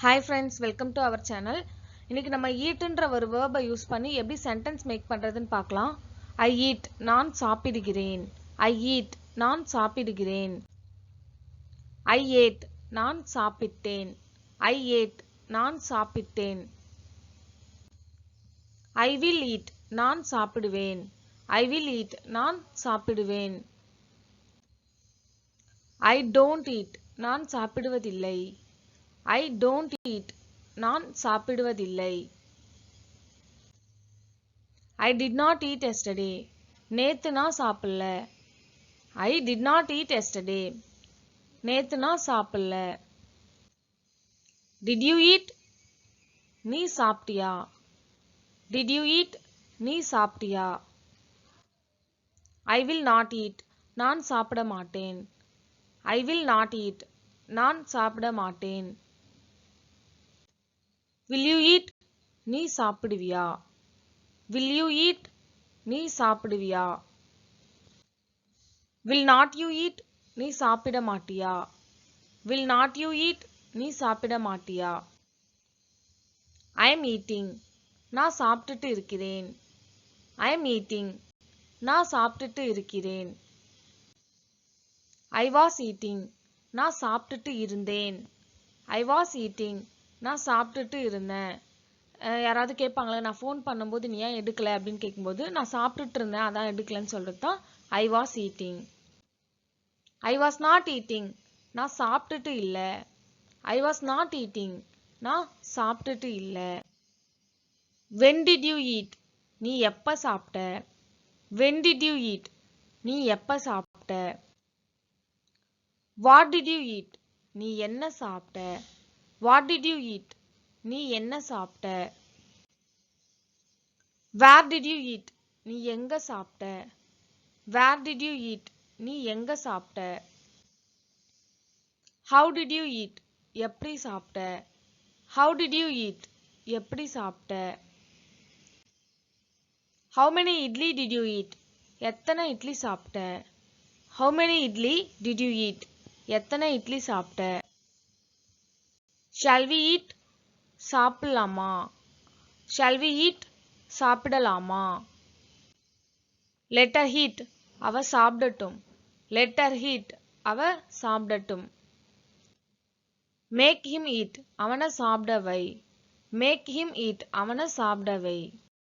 Hi friends, welcome to our channel. இன்னைக்கு நம்ம eatன்ற ஒரு verb யூஸ் பண்ணி எப்படி sentence make பண்றதுன்னு பார்க்கலாம். I eat, நான் சாப்பிடுகிறேன். I eat, நான் சாப்பிடுகிறேன். I ate, நான் சாப்பிட்டேன். I ate, நான் சாப்பிட்டேன். I will eat, நான் சாப்பிடுவேன். I will eat, நான் சாப்பிடுவேன். I don't eat, நான் சாப்பிடுவதில்லை. I don't eat, நான் சாப்பிடுவதில்லை. I did not eat yesterday, நேத்து நான் சாப்பிடல. I did not eat yesterday, நேத்து நான் சாப்பிடல. Did you eat, நீ சாப்பிட்டியா? Did you eat, நீ சாப்பிட்டியா? I will not eat, நான் சாப்பிட மாட்டேன். I will not eat, நான் சாப்பிட மாட்டேன். Will you eat, நீ சாப்பிடுவியா? Will you eat, நீ சாப்பிடுவியா? Will not you eat, நீ சாப்பிட மாட்டியா? Will not you eat, நீ சாப்பிட மாட்டியா? I am eating, நான் சாப்பிட்டுட்டு இருக்கிறேன். I am eating, நான் சாப்பிட்டுட்டு இருக்கிறேன். I was eating, நான் சாப்பிட்டுட்டு இருந்தேன். I was eating, நான் சாப்பிட்டுட்டு இருந்தேன். யாராவது கேட்பாங்களே, நான் ஃபோன் பண்ணும்போது நீ ஏன் எடுக்கல அப்படின்னு கேட்கும்போது நான் சாப்பிட்டுட்டு இருந்தேன் அதான் எடுக்கலன்னு சொல்றது தான் I was eating. I was not eating, நான் சாப்பிட்டுட்டு இல்லை. I was not eating, நான் சாப்பிட்டுட்டு இல்லை. When did you eat, நீ எப்ப சாப்பிட்ட? When did you eat, நீ எப்ப சாப்பிட்ட? What did you eat, நீ என்ன சாப்பிட்ட? What did you eat, நீ என்ன சாப்பிட்ட? Where did you eat, நீ எங்க சாப்பிட்ட? Where did you eat, நீ எங்க சாப்பிட்ட? How did you eat, எப்படி சாப்பிட்ட? How did you eat, எப்படி சாப்பிட்ட? How many idli did you eat, எத்தனை இட்லி சாப்பிட்ட? How many idli did you eat, எத்தனை இட்லி சாப்பிட்ட? Shall we eat, சாப்பிடலாமா? Shall we eat, சாப்பிடலாமா? Let her eat, அவ சாப்பிடட்டும். Let her eat, அவ சாப்பிடட்டும். Make him eat, அவனை சாப்பிட வை. Make him eat, அவனை சாப்பிட வை.